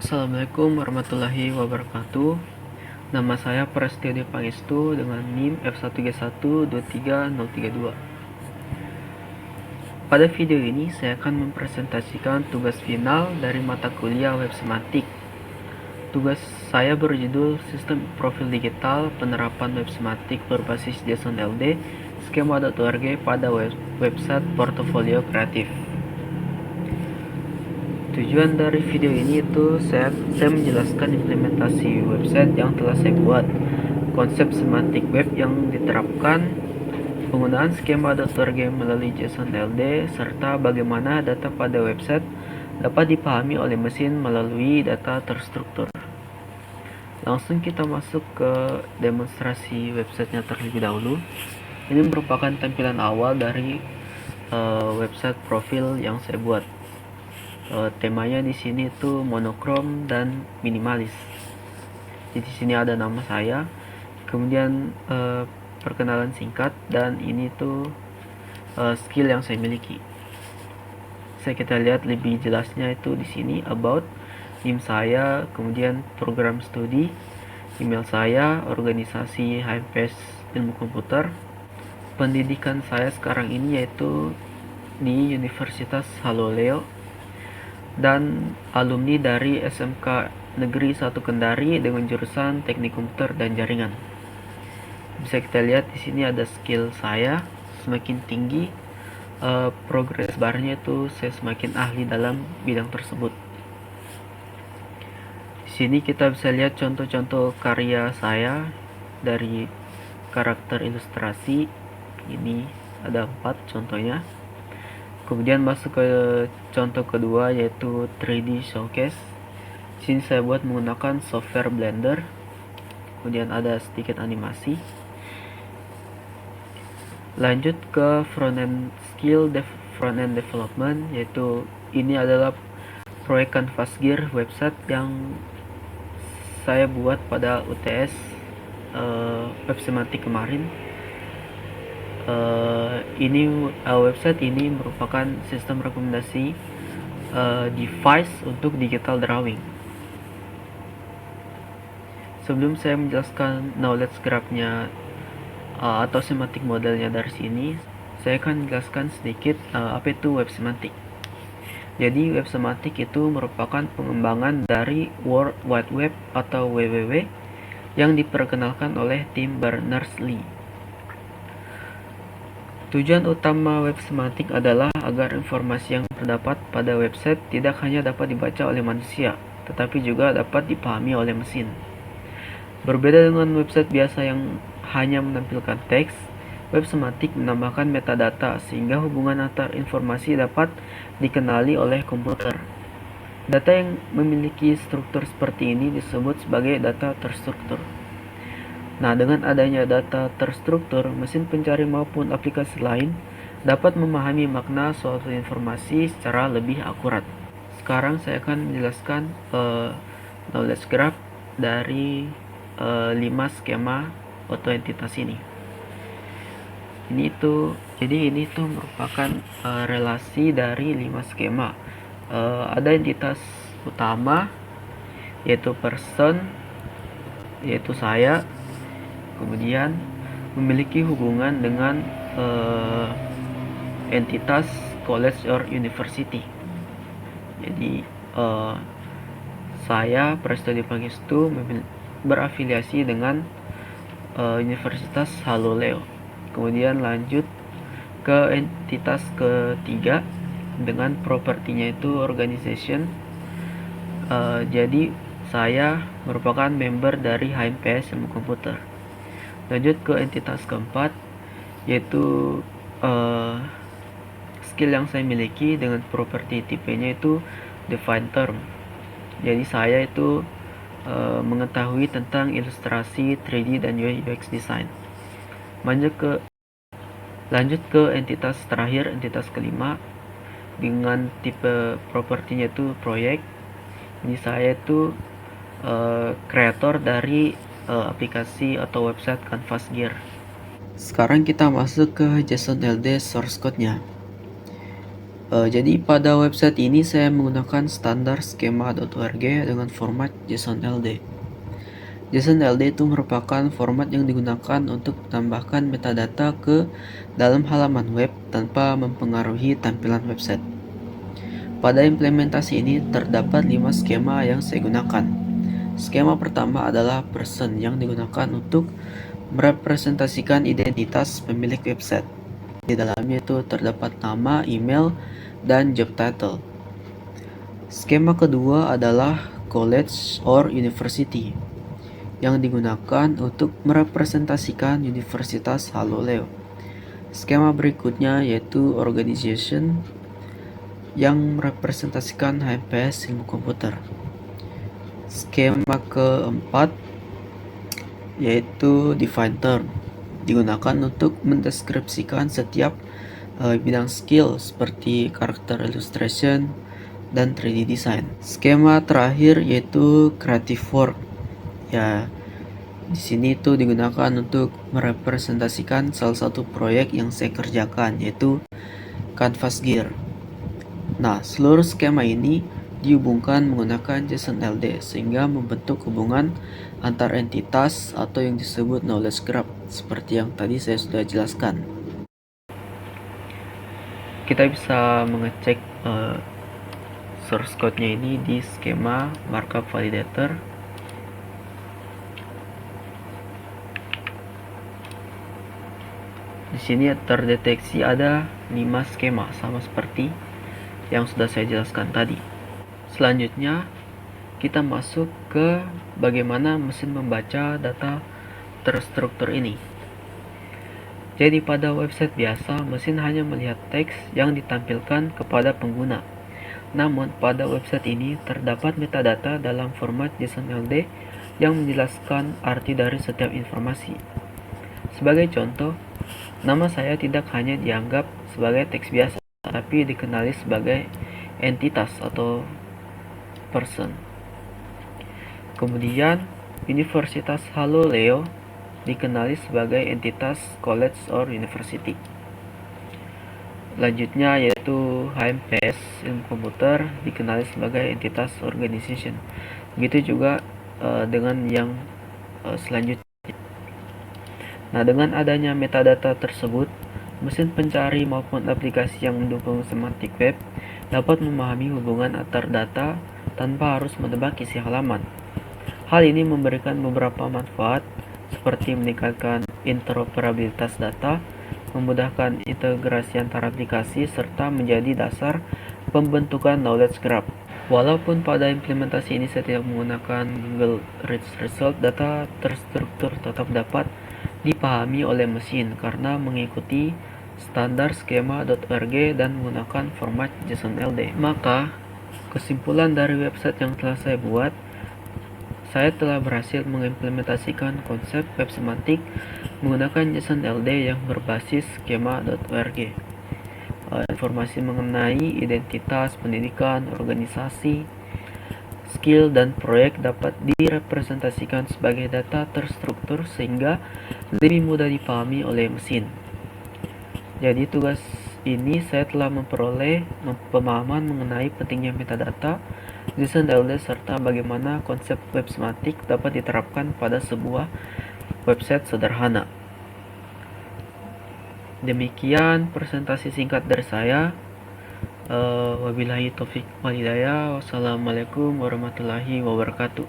Assalamualaikum warahmatullahi wabarakatuh. Nama saya Prasetyo Pangestu dengan NIM F1G1230032. Pada video ini saya akan mempresentasikan tugas final dari mata kuliah Web Semantik. Tugas saya berjudul Sistem Profil Digital Penerapan Web Semantik berbasis JSON LD Skema.org pada website portofolio kreatif. Tujuan dari video ini itu saya menjelaskan implementasi website yang telah saya buat, konsep semantik web yang diterapkan, penggunaan skema.org melalui JSON LD, serta bagaimana data pada website dapat dipahami oleh mesin melalui data terstruktur. Langsung kita masuk ke demonstrasi websitenya terlebih dahulu. Ini merupakan tampilan awal dari website profil yang saya buat. Temanya di sini itu monokrom dan minimalis. Jadi di sini ada nama saya, kemudian perkenalan singkat, dan ini tuh skill yang saya miliki. Kita lihat lebih jelasnya itu di sini about, NIM saya, kemudian program studi, email saya, organisasi HMPS Ilmu Komputer, pendidikan saya sekarang ini yaitu di Universitas Haloleo, dan alumni dari SMK Negeri 1 Kendari dengan jurusan Teknik Komputer dan Jaringan. Bisa kita lihat di sini ada skill saya semakin tinggi, progress barnya itu saya semakin ahli dalam bidang tersebut. Di sini kita bisa lihat contoh-contoh karya saya dari karakter ilustrasi. Ini ada 4 contohnya. Kemudian masuk ke contoh kedua yaitu 3D showcase. Di sini saya buat menggunakan software Blender. Kemudian ada sedikit animasi. Lanjut ke front-end skill front-end development, yaitu ini adalah proyek Canvas Gear website yang saya buat pada UTS Web Semantik kemarin. Website ini merupakan sistem rekomendasi device untuk digital drawing. Sebelum saya menjelaskan knowledge graph-nya atau semantik modelnya dari sini, saya akan menjelaskan sedikit apa itu web semantik. Jadi web semantik itu merupakan pengembangan dari World Wide Web atau WWW yang diperkenalkan oleh Tim Berners-Lee. Tujuan utama web semantik adalah agar informasi yang terdapat pada website tidak hanya dapat dibaca oleh manusia, tetapi juga dapat dipahami oleh mesin. Berbeda dengan website biasa yang hanya menampilkan teks, web semantik menambahkan metadata sehingga hubungan antar informasi dapat dikenali oleh komputer. Data yang memiliki struktur seperti ini disebut sebagai data terstruktur. Nah, dengan adanya data terstruktur, mesin pencari maupun aplikasi lain dapat memahami makna suatu informasi secara lebih akurat. Sekarang saya akan menjelaskan knowledge graph dari 5 skema auto entitas ini. Jadi ini tuh merupakan relasi dari 5 skema. Ada entitas utama yaitu person, yaitu saya, kemudian memiliki hubungan dengan entitas college or university. Jadi saya Prasetyo Pangestu berafiliasi dengan Universitas Haloleo. Kemudian lanjut ke entitas ketiga dengan propertinya itu organization. Jadi saya merupakan member dari HMPS Ilmu Komputer. Lanjut ke entitas keempat yaitu skill yang saya miliki dengan properti tipenya itu defined term. Jadi saya itu mengetahui tentang ilustrasi 3D dan UI UX design. Lanjut ke entitas terakhir, entitas kelima dengan tipe propertinya itu project. Jadi saya itu kreator dari aplikasi atau website Canvas Gear. Sekarang kita masuk ke JSON LD source code-nya. Jadi pada website ini saya menggunakan standar skema.org dengan format JSON-LD. JSON-LD itu merupakan format yang digunakan untuk menambahkan metadata ke dalam halaman web tanpa mempengaruhi tampilan website. Pada implementasi ini terdapat 5 skema yang saya gunakan. Skema pertama adalah person yang digunakan untuk merepresentasikan identitas pemilik website. Di dalamnya itu terdapat nama, email, dan job title. Skema kedua adalah college or university yang digunakan untuk merepresentasikan Universitas Haloleo. Skema berikutnya yaitu organization yang merepresentasikan HMPS Ilmu Komputer. Skema keempat yaitu define term, digunakan untuk mendeskripsikan setiap bidang skill seperti character illustration dan 3D design. Skema terakhir yaitu creative work. Ya, di sini itu digunakan untuk merepresentasikan salah satu proyek yang saya kerjakan, yaitu Canvas Gear. Nah, seluruh skema ini dihubungkan menggunakan JSON-LD sehingga membentuk hubungan antar entitas atau yang disebut knowledge graph seperti yang tadi saya sudah jelaskan. Kita bisa mengecek source code-nya ini di skema markup validator. Di sini terdeteksi ada 5 skema sama seperti yang sudah saya jelaskan tadi. Selanjutnya kita masuk ke bagaimana mesin membaca data terstruktur ini. Jadi pada website biasa mesin hanya melihat teks yang ditampilkan kepada pengguna. Namun pada website ini terdapat metadata dalam format JSON-LD yang menjelaskan arti dari setiap informasi. Sebagai contoh, nama saya tidak hanya dianggap sebagai teks biasa, tapi dikenali sebagai entitas atau person. Kemudian, Universitas Haloleo dikenali sebagai entitas college or university. Lanjutnya yaitu HMPS Ilmu Komputer dikenali sebagai entitas organization. Begitu juga dengan yang selanjutnya. Nah, dengan adanya metadata tersebut, mesin pencari maupun aplikasi yang mendukung semantic web dapat memahami hubungan antar data tanpa harus menebak isi halaman. Hal ini memberikan beberapa manfaat seperti meningkatkan interoperabilitas data, memudahkan integrasi antar aplikasi, serta menjadi dasar pembentukan knowledge graph. Walaupun pada implementasi ini saya tidak menggunakan Google Rich Result, data terstruktur tetap dapat dipahami oleh mesin karena mengikuti standar skema.org dan menggunakan format JSON-LD. Maka, kesimpulan dari website yang telah saya buat, saya telah berhasil mengimplementasikan konsep web semantik menggunakan JSON-LD yang berbasis skema.org. Informasi mengenai identitas, pendidikan, organisasi, skill, dan proyek dapat direpresentasikan sebagai data terstruktur sehingga lebih mudah dipahami oleh mesin. Jadi tugas ini saya telah memperoleh pemahaman mengenai pentingnya metadata, JSON-LD, serta bagaimana konsep web semantik dapat diterapkan pada sebuah website sederhana. Demikian presentasi singkat dari saya. Wabillahi taufik wal hidayah. Wassalamualaikum warahmatullahi wabarakatuh.